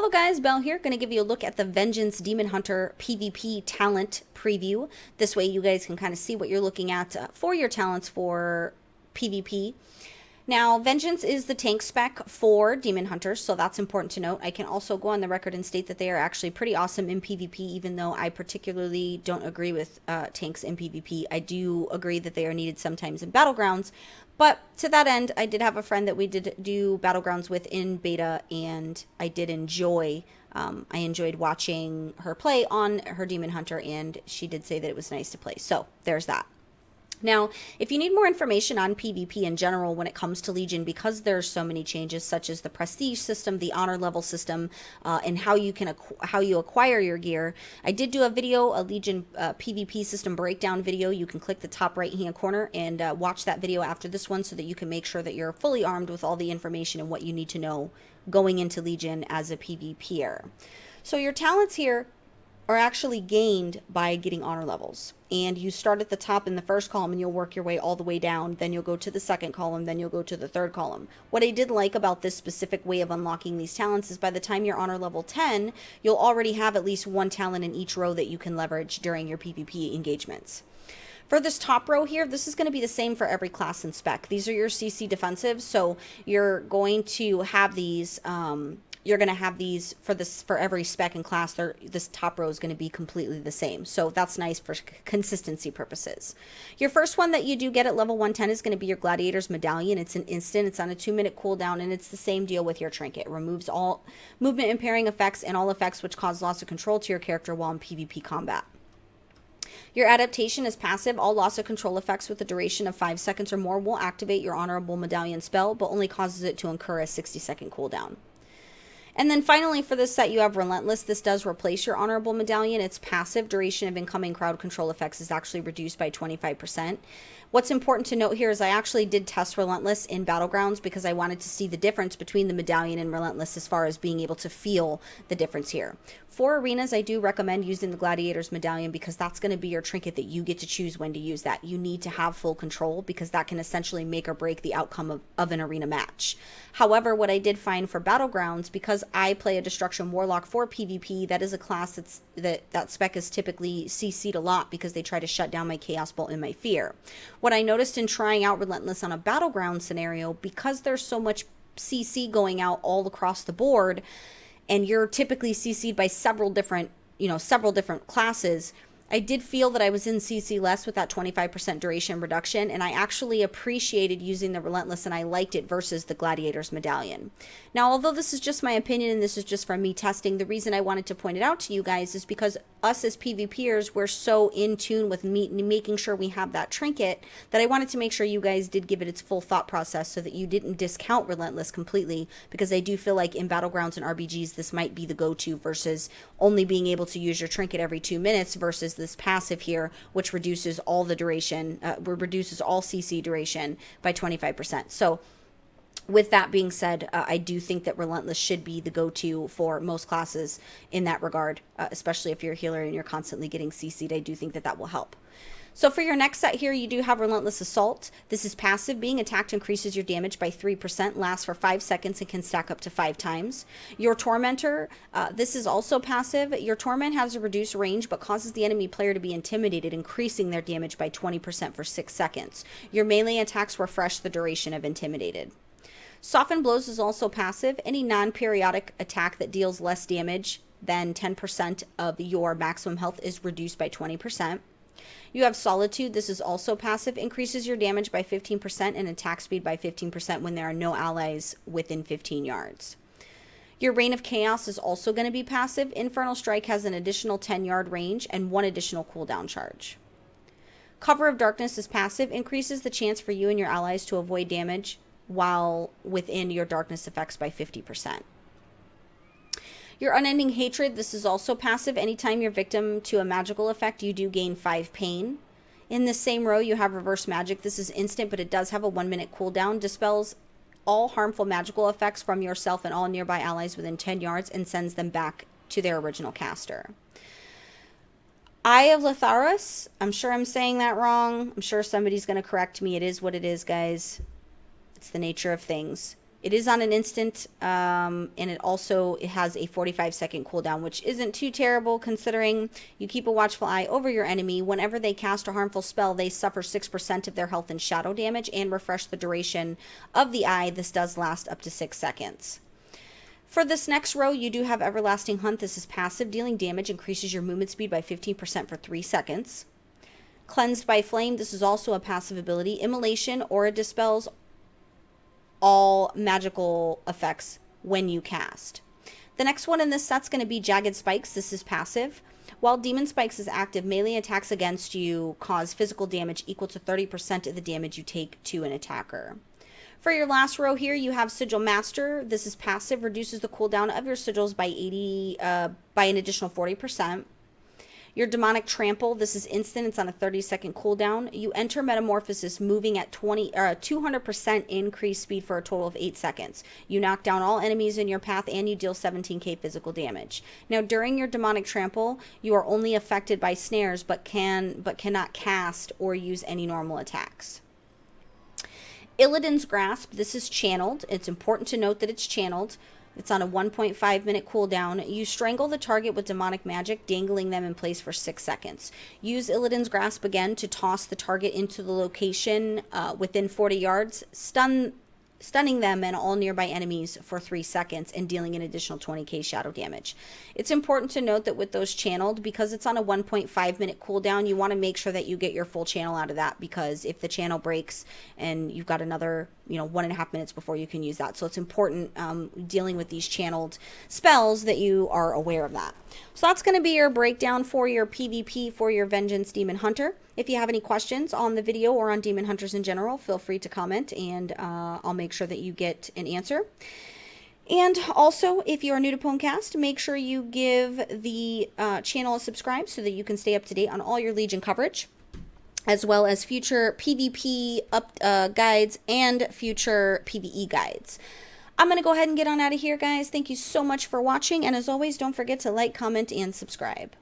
Hello guys, Belle here, going to give you a look at the Vengeance Demon Hunter PvP talent preview. This way you guys can kind of see what you're looking at for your talents for PvP. Now, Vengeance is the tank spec for Demon Hunters, so that's important to note. I can also go on the record and state that they are actually pretty awesome in PvP, even though I particularly don't agree with tanks in PvP. I do agree that they are needed sometimes in Battlegrounds, but to that end, I did have a friend that we did do Battlegrounds with in beta, and I did enjoy I enjoyed watching her play on her Demon Hunter, and she did say that it was nice to play. So there's that. Now, if you need more information on PvP in general when it comes to Legion, because there's so many changes, such as the prestige system, the honor level system, and how you acquire your gear, I did do a video, a Legion PvP system breakdown video. You can click the top right hand corner and watch that video after this one, so that you can make sure that you're fully armed with all the information and what you need to know going into Legion as a PvPer. So your talents here are actually gained by getting honor levels. And you start at the top in the first column and you'll work your way all the way down. Then you'll go to the second column, then you'll go to the third column. What I did like about this specific way of unlocking these talents is by the time you're honor level 10, you'll already have at least one talent in each row that you can leverage during your PvP engagements. For this top row here, this is going to be the same for every class and spec. These are your CC defensives, so you're going to have these for every spec and class. This top row is going to be completely the same. So that's nice for consistency purposes. Your first one that you do get at level 110 is going to be your Gladiator's Medallion. It's an instant. It's on a 2-minute cooldown, and it's the same deal with your trinket. It removes all movement impairing effects and all effects which cause loss of control to your character while in PvP combat. Your adaptation is passive. All loss of control effects with a duration of 5 seconds or more will activate your Honorable Medallion spell, but only causes it to incur a 60-second cooldown. And then finally for this set you have Relentless. This does replace your Honorable Medallion. Its passive duration of incoming crowd control effects is actually reduced by 25%. What's important to note here is I actually did test Relentless in Battlegrounds because I wanted to see the difference between the Medallion and Relentless as far as being able to feel the difference here. For arenas, I do recommend using the Gladiator's Medallion because that's going to be your trinket that you get to choose when to use that. You need to have full control because that can essentially make or break the outcome of an arena match. However, what I did find for Battlegrounds, because I play a Destruction Warlock for PvP, that is a class that spec is typically CC'd a lot because they try to shut down my Chaos Bolt and my Fear. What I noticed in trying out Relentless on a Battleground scenario, because there's so much CC going out all across the board, and you're typically CC'd by several different classes, I did feel that I was in CC less with that 25% duration reduction, and I actually appreciated using the Relentless, and I liked it versus the Gladiator's Medallion. Now, although this is just my opinion and this is just from me testing, the reason I wanted to point it out to you guys is because us as PvPers, we're so in tune with making sure we have that trinket that I wanted to make sure you guys did give it its full thought process so that you didn't discount Relentless completely, because I do feel like in Battlegrounds and RBGs this might be the go-to versus only being able to use your trinket every 2 minutes versus this passive here, which reduces all the duration, reduces all CC duration by 25%. So with that being said, I do think that Relentless should be the go-to for most classes in that regard, especially if you're a healer and you're constantly getting CC'd. I do think that that will help. So for your next set here, you do have Relentless Assault. This is passive. Being attacked increases your damage by 3%, lasts for 5 seconds, and can stack up to 5 times. Your Tormentor, this is also passive. Your Torment has a reduced range, but causes the enemy player to be intimidated, increasing their damage by 20% for 6 seconds. Your melee attacks refresh the duration of Intimidated. Soften Blows is also passive. Any non-periodic attack that deals less damage than 10% of your maximum health is reduced by 20%. You have Solitude. This is also passive. Increases your damage by 15% and attack speed by 15% when there are no allies within 15 yards. Your Reign of Chaos is also going to be passive. Infernal Strike has an additional 10-yard range and 1 additional cooldown charge. Cover of Darkness is passive. Increases the chance for you and your allies to avoid damage while within your darkness effects by 50%. Your Unending Hatred, this is also passive. Anytime you're victim to a magical effect, you do gain 5 pain. In the same row, you have Reverse Magic. This is instant, but it does have a 1-minute cooldown. Dispels all harmful magical effects from yourself and all nearby allies within 10 yards and sends them back to their original caster. Eye of Letharos, I'm sure I'm saying that wrong. I'm sure somebody's going to correct me. It is what it is, guys. It's the nature of things. It is on an instant, and it has a 45-second cooldown, which isn't too terrible considering you keep a watchful eye over your enemy. Whenever they cast a harmful spell, they suffer 6% of their health and shadow damage and refresh the duration of the eye. This does last up to 6 seconds. For this next row, you do have Everlasting Hunt. This is passive. Dealing damage increases your movement speed by 15% for 3 seconds. Cleansed by Flame. This is also a passive ability. Immolation. Aura dispels all magical effects when you cast. The next one in this set's going to be Jagged Spikes. This is passive. While Demon Spikes is active, melee attacks against you cause physical damage equal to 30% of the damage you take to an attacker. For your last row here, you have Sigil Master. This is passive, reduces the cooldown of your sigils by an additional 40%. Your Demonic Trample, this is instant. It's on a 30-second cooldown. You enter Metamorphosis moving at 200% increased speed for a total of 8 seconds. You knock down all enemies in your path and you deal 17k physical damage. Now, during your Demonic Trample, you are only affected by snares but cannot cast or use any normal attacks. Illidan's Grasp, this is channeled. It's important to note that it's channeled. It's on a 1.5 minute cooldown. You strangle the target with demonic magic, dangling them in place for 6 seconds. Use Illidan's Grasp again to toss the target into the location within 40 yards, stunning them and all nearby enemies for 3 seconds and dealing an additional 20k shadow damage. It's important to note that with those channeled, because it's on a 1.5 minute cooldown, you want to make sure that you get your full channel out of that, because if the channel breaks and you've got another 1.5 minutes before you can use that. So it's important dealing with these channeled spells that you are aware of that. So that's going to be your breakdown for your PvP for your Vengeance Demon Hunter. If you have any questions on the video or on Demon Hunters in general, feel free to comment and I'll make sure that you get an answer. And also, if you are new to PWNCAST, make sure you give the channel a subscribe so that you can stay up to date on all your Legion coverage, as well as future PvP guides and future PvE guides. I'm going to go ahead and get on out of here, guys. Thank you so much for watching, and as always, don't forget to like, comment, and subscribe.